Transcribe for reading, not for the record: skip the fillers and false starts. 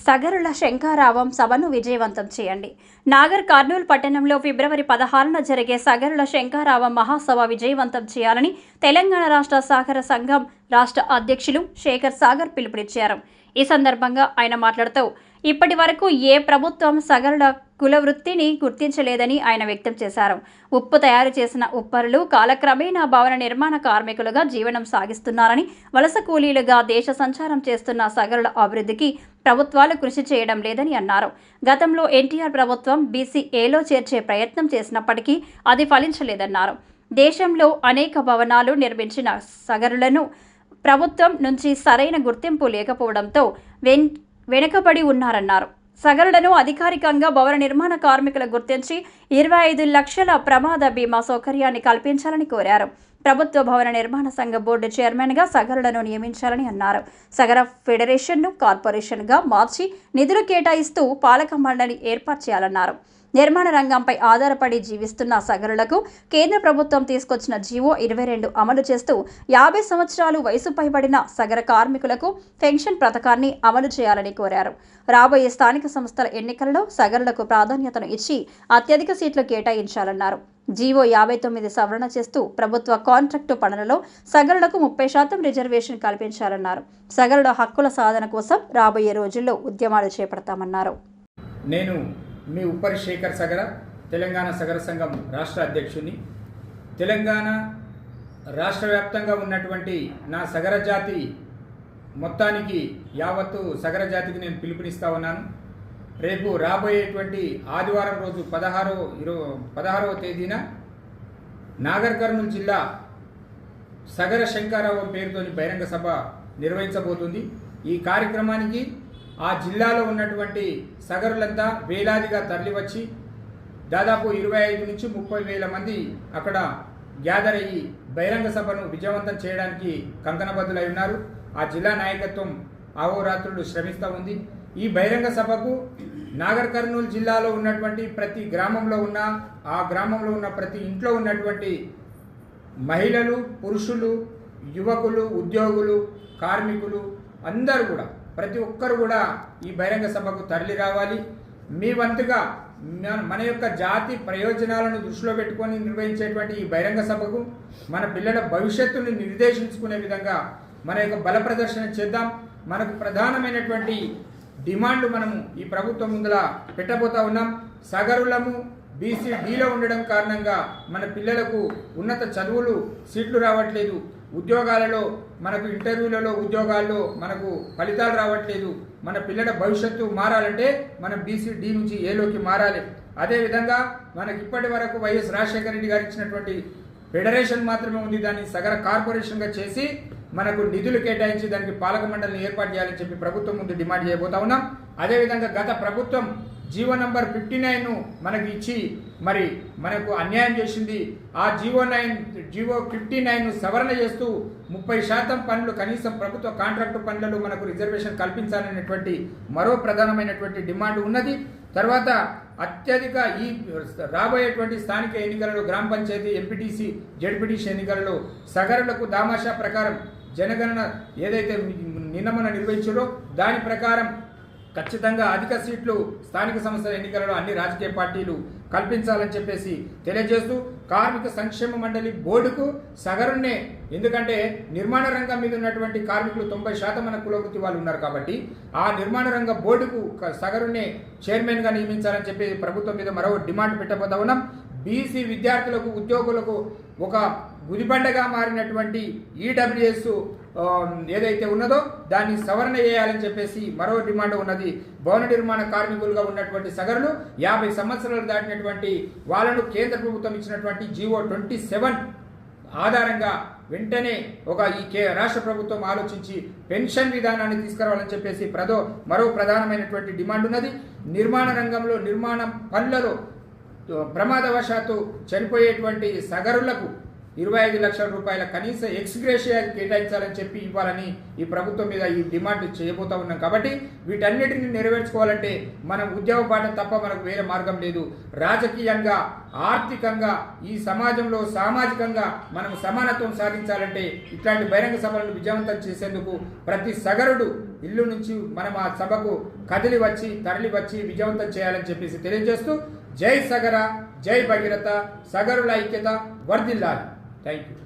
సగరుల శంఖారావం సభను విజయవంతం చేయండి. నాగర్ కర్నూలు పట్టణంలో ఫిబ్రవరి 16న జరిగే సగరుల శంఖారావం మహాసభ విజయవంతం చేయాలని తెలంగాణ రాష్ట్ర సహకార సంఘం రాష్ట్ర అధ్యక్షులు శేఖర్ సాగర్ పిలుపునిచ్చారు. ఈ సందర్భంగా ఆయన మాట్లాడుతూ ఇప్పటి వరకు ఏ ప్రభుత్వం సగరుల కుల వృత్తిని గుర్తించలేదని ఆయన వ్యక్తం చేశారు. ఉప్పు తయారు చేసిన ఉప్పరులు కాలక్రమేణా భవన నిర్మాణ కార్మికులుగా జీవనం సాగిస్తున్నారని, వలస కూలీలుగా దేశ సంచారం చేస్తున్న సగరుల అభివృద్ధికి ప్రభుత్వాలు కృషి చేయడం లేదని అన్నారు. గతంలో ఎన్టీఆర్ ప్రభుత్వం బీసీఏలో చేర్చే ప్రయత్నం చేసినప్పటికీ అది ఫలించలేదన్నారు. దేశంలో అనేక భవనాలు నిర్మించిన సగరులను ప్రభుత్వం నుంచి సరైన గుర్తింపు లేకపోవడంతో వెనుకబడి ఉన్నారన్నారు. సగరులను అధికారికంగా భవన నిర్మాణ కార్మికులు గుర్తించి 25 లక్షల ప్రమాద బీమా సౌకర్యాన్ని కల్పించాలని కోరారు. ప్రభుత్వ భవన నిర్మాణ సంఘ బోర్డు చైర్మన్గా సగరులను నియమించాలని అన్నారు. సగర ఫెడరేషన్ను కార్పొరేషన్గా మార్చి నిధులు కేటాయిస్తూ పాలక మండలిని ఏర్పాటు చేయాలన్నారు. నిర్మాణ రంగంపై ఆధారపడి జీవిస్తున్న సగరులకు కేంద్ర ప్రభుత్వం తీసుకొచ్చిన జీవో 22 అమలు చేస్తూ 50 సంవత్సరాలు వయసు పైబడిన సగర కార్మికులకు పెన్షన్ పథకాన్ని అమలు చేయాలని కోరారు. రాబోయే స్థానిక సంస్థల ఎన్నికలలో సగరులకు ప్రాధాన్యతను ఇచ్చి అత్యధిక సీట్లు కేటాయించాలన్నారు. జీవో 59 సవరణ చేస్తూ ప్రభుత్వ కాంట్రాక్టు పనులలో సగరులకు 30% రిజర్వేషన్ కల్పించాలన్నారు. సగరుల హక్కుల సాధన కోసం రాబోయే రోజుల్లో ఉద్యమాలు చేపడతామన్నారు. నేను మీ ఉప్పరి శేఖర్ సగర, తెలంగాణ సగర సంఘం రాష్ట్ర అధ్యక్షుని. తెలంగాణ రాష్ట్ర వ్యాప్తంగా ఉన్నటువంటి నా సగర జాతి మొత్తానికి యావత్తు సగర జాతికి నేను పిలుపునిస్తా ఉన్నాను. రేపు రాబోయేటువంటి ఆదివారం రోజు 16వ తేదీన నాగర్ కర్నూలు జిల్లా సగర శంఖారావం పేరుతోని బహిరంగ సభ నిర్వహించబోతుంది. ఈ కార్యక్రమానికి ఆ జిల్లాలో ఉన్నటువంటి సగరులంతా వేలాదిగా తరలివచ్చి దాదాపు 25 నుంచి 30 వేల మంది అక్కడ గ్యాదర్ అయ్యి బహిరంగ సభను విజయవంతం చేయడానికి కంకణబద్దులై ఉన్నారు. ఆ జిల్లా నాయకత్వం అహోరాత్రులు శ్రమిస్తూ ఉంది. ఈ బహిరంగ సభకు నాగర్ కర్నూలు జిల్లాలో ఉన్నటువంటి ప్రతి గ్రామంలో ఉన్న ఆ గ్రామంలో ఉన్న ప్రతి ఇంట్లో ఉన్నటువంటి మహిళలు, పురుషులు, యువకులు, ఉద్యోగులు, కార్మికులు అందరూ కూడా ప్రతి ఒక్కరు కూడా ఈ బహిరంగ సభకు తరలి రావాలి. మీ వంతుగా మన యొక్క జాతి ప్రయోజనాలను దృష్టిలో పెట్టుకొని నిర్వహించేటువంటి ఈ బహిరంగ సభకు మన పిల్లల భవిష్యత్తును నిర్దేశించుకునే విధంగా మన యొక్క బల ప్రదర్శన చేద్దాం. మనకు ప్రధానమైనటువంటి డిమాండ్లు మనము ఈ ప్రభుత్వం ముందర పెట్టబోతా ఉన్నాం. సగరులము బీసీడీలో ఉండడం కారణంగా మన పిల్లలకు ఉన్నత చదువులు సీట్లు రావట్లేదు. ఉద్యోగాలలో మనకు ఇంటర్వ్యూలలో ఉద్యోగాల్లో మనకు ఫలితాలు రావట్లేదు. మన పిల్లల భవిష్యత్తు మారాలంటే మనం బీసీడీ నుంచి ఏలోకి మారాలి. అదేవిధంగా మనకి ఇప్పటి వరకు వైఎస్ రాజశేఖర రెడ్డి గారు ఇచ్చినటువంటి ఫెడరేషన్ మాత్రమే ఉంది. దాన్ని సగర కార్పొరేషన్గా చేసి మనకు నిధులు కేటాయించి దానికి పాలక మండలిని ఏర్పాటు చేయాలని చెప్పి ప్రభుత్వం ముందు డిమాండ్ చేయబోతా ఉన్నాం. అదేవిధంగా గత ప్రభుత్వం జీవో నంబర్ 59ను మనకు ఇచ్చి మరి మనకు అన్యాయం చేసింది. ఆ జీవో 59ను సవరణ చేస్తూ 30% పనులు కనీసం ప్రభుత్వ కాంట్రాక్టు పనులలో మనకు రిజర్వేషన్ కల్పించాలనేటువంటి మరో ప్రధానమైనటువంటి డిమాండ్ ఉన్నది. తర్వాత అత్యధిక ఈ రాబోయేటువంటి స్థానిక ఎన్నికలలో గ్రామ పంచాయతీ, ఎంపీటీసీ, జెడ్పీటీసీ ఎన్నికలలో సగరులకు దామాషా ప్రకారం జనగణన ఏదైతే నిన్న మన నిర్వహించారో దాని ప్రకారం ఖచ్చితంగా అధిక సీట్లు స్థానిక సంస్థల ఎన్నికలలో అన్ని రాజకీయ పార్టీలు కల్పించాలని చెప్పేసి తెలియజేస్తూ కార్మిక సంక్షేమ మండలి బోర్డుకు సగరున్నే, ఎందుకంటే నిర్మాణ రంగం మీద ఉన్నటువంటి కార్మికులు 90% మన కులవృత్తి వాళ్ళు ఉన్నారు కాబట్టి ఆ నిర్మాణ రంగ బోర్డుకు సగరున్నే చైర్మన్గా నియమించాలని చెప్పి ప్రభుత్వం మీద మరో డిమాండ్ పెట్టబోతా ఉన్నాం. బీసీ విద్యార్థులకు, ఉద్యోగులకు ఒక గుదిబండగా మారినటువంటి ఈడబ్ల్యూఎస్ ఏదైతే ఉన్నదో దాన్ని సవరణ చేయాలని చెప్పేసి మరో డిమాండ్ ఉన్నది. భవన నిర్మాణ కార్మికులుగా ఉన్నటువంటి సగరులు 50 సంవత్సరాలు దాటినటువంటి వాళ్ళను కేంద్ర ప్రభుత్వం ఇచ్చినటువంటి జీవో 27 ఆధారంగా వెంటనే రాష్ట్ర ప్రభుత్వం ఆలోచించి పెన్షన్ విధానాన్ని తీసుకురావాలని చెప్పేసి మరో ప్రధానమైనటువంటి డిమాండ్ ఉన్నది. నిర్మాణ రంగంలో నిర్మాణ పనులలో ప్రమాదవశాత్తు చనిపోయేటువంటి సగరులకు 25 లక్షల రూపాయల కనీస ఎక్స్గ్రేషియా కేటాయించాలని చెప్పి ఇవ్వాలని ఈ ప్రభుత్వం మీద ఈ డిమాండ్ చేయబోతా ఉన్నాం. కాబట్టి వీటన్నిటిని నెరవేర్చుకోవాలంటే మనం ఉద్యమ బాట తప్ప మనకు వేరే మార్గం లేదు. రాజకీయంగా, ఆర్థికంగా, ఈ సమాజంలో సామాజికంగా మనం సమానత్వం సాధించాలంటే ఇట్లాంటి బహిరంగ సభలను విజయవంతం చేసేందుకు ప్రతి సగరుడు ఇల్లు నుంచి మనం ఆ సభకు కదిలి వచ్చి తరలి వచ్చి విజయవంతం చేయాలని చెప్పేసి తెలియజేస్తూ జై సగర, జై భగీరథ, సగరుల ఐక్యత వర్ధిల్లాలి. Thank you.